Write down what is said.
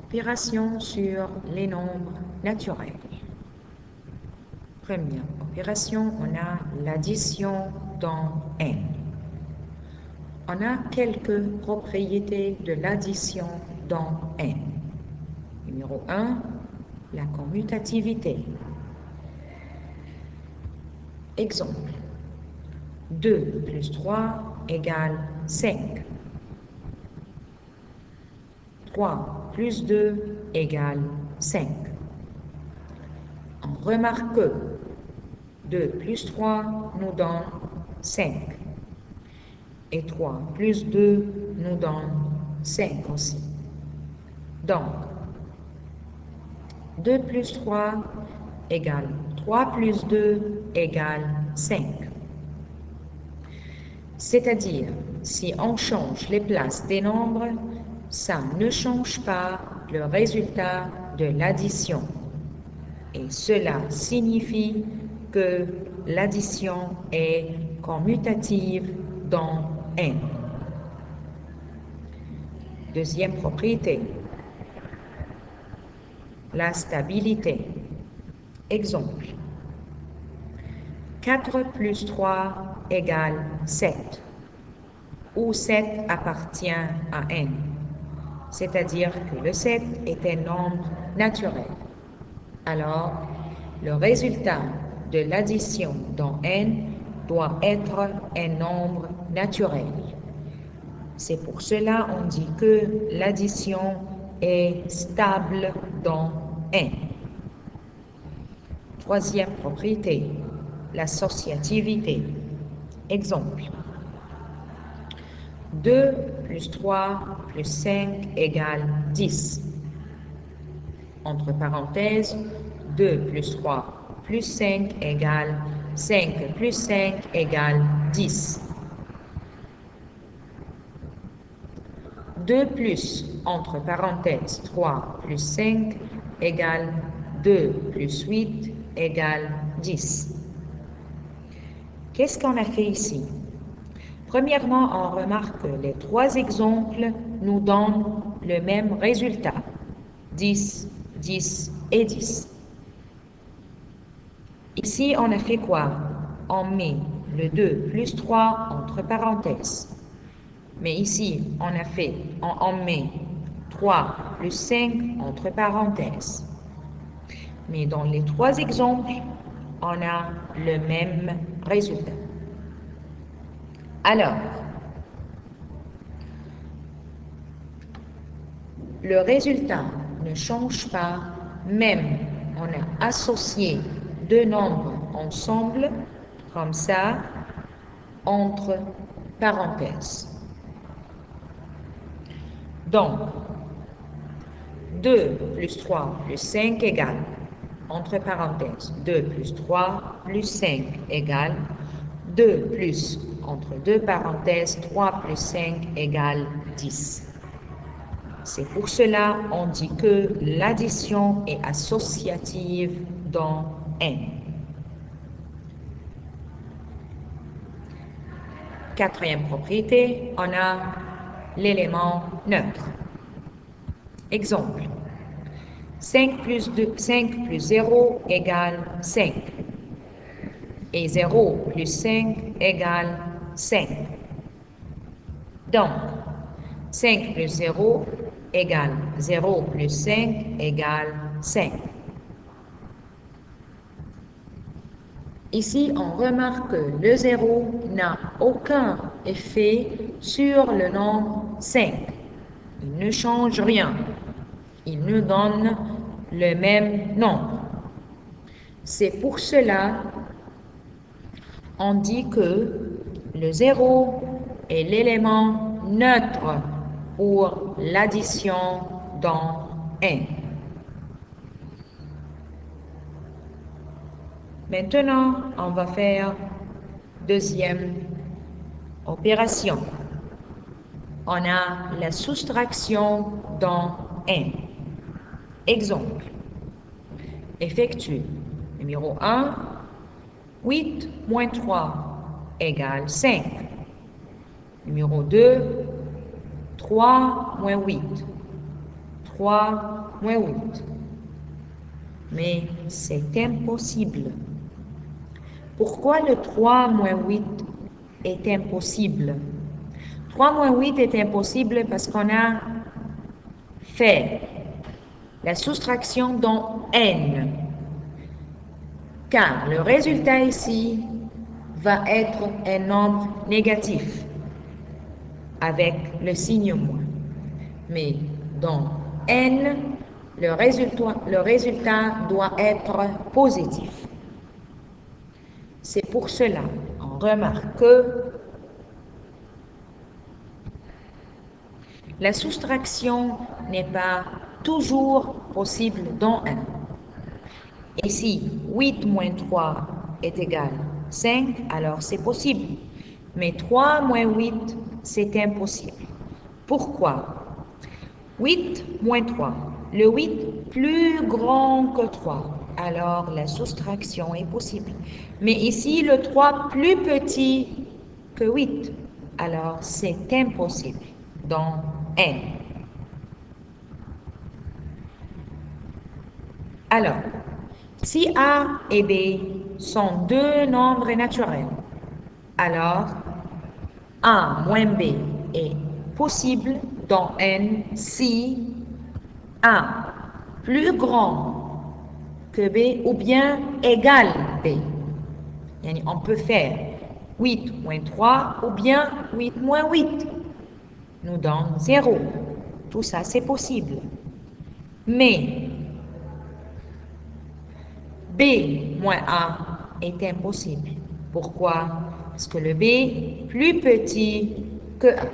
Opération sur les nombres naturels. Première opération, on a l'addition dans n. On a quelques propriétés de l'addition dans n. Numéro 1, la commutativité. Exemple, 2 plus 3 égale 5. 3 plus 2 égale 5. On remarque que 2 plus 3 nous donne 5. Et 3 plus 2 nous donne 5 aussi. Donc, 2 plus 3 égale 3 plus 2 égale 5. C'est-à-dire, si on change les places des nombres, ça ne change pas le résultat de l'addition. Et cela signifie que l'addition est commutative dans n. Deuxième propriété, la stabilité. Exemple, 4 plus 3 égale 7, où 7 appartient à n. C'est-à-dire que le 7 est un nombre naturel. Alors, le résultat de l'addition dans n doit être un nombre naturel. C'est pour cela qu'on dit que l'addition est stable dans n. Troisième propriété, l'associativité. Exemple, 2 plus 3 plus 5 égale 10. Entre parenthèses, 2 plus 3 plus 5 égale 5 plus 5 égale 10. 2 plus, entre parenthèses, 3 plus 5 égale 2 plus 8 égale 10. Qu'est-ce qu'on a fait ici? Premièrement, on remarque que les trois exemples nous donnent le même résultat, 10, 10 et 10. Ici, on a fait quoi? On met le 2 plus 3 entre parenthèses. Mais ici, on met 3 plus 5 entre parenthèses. Mais dans les trois exemples, on a le même résultat. Alors, le résultat ne change pas, même on a associé deux nombres ensemble, comme ça, entre parenthèses. Donc, 2 plus 3 plus 5 égale, entre parenthèses, 2 plus 3 plus 5 égale 2 plus, entre deux parenthèses, 3 plus 5 égale 10. C'est pour cela qu'on dit que l'addition est associative dans n. Quatrième propriété, on a l'élément neutre. Exemple, 5 plus 0 égale 5. Et 0 plus 5 égale 5. Donc, 5 plus 0 égale 0 plus 5 égale 5. Ici, on remarque que le 0 n'a aucun effet sur le nombre 5. Il ne change rien. Il nous donne le même nombre. C'est pour cela on dit que le 0 est l'élément neutre pour l'addition dans n. Maintenant, on va faire deuxième opération. On a la soustraction dans n. Exemple. Effectue. Numéro 1, 8 moins 3 égale 5. Numéro 2, 3 moins 8. 3 moins 8. Mais c'est impossible. Pourquoi le 3 moins 8 est impossible? 3 moins 8 est impossible parce qu'on a fait la soustraction dans n, car le résultat ici va être un nombre négatif avec le signe moins. Mais dans n, le résultat doit être positif. C'est pour cela on remarque que la soustraction n'est pas toujours possible dans 1. Et si 8 moins 3 est égal à 5, alors c'est possible. Mais 3 moins 8, c'est impossible. Pourquoi? 8 moins 3. Le 8 plus grand que 3. Alors la soustraction est possible. Mais ici, le 3 plus petit que 8. Alors c'est impossible dans n. Alors, si A et B sont deux nombres naturels, alors A moins B est possible dans n si A plus grand que B ou bien égal B. On peut faire 8 moins 3 ou bien 8 moins 8 nous donne 0. Tout ça, c'est possible. Mais B moins A est impossible. Pourquoi? Parce que le B est plus petit que A.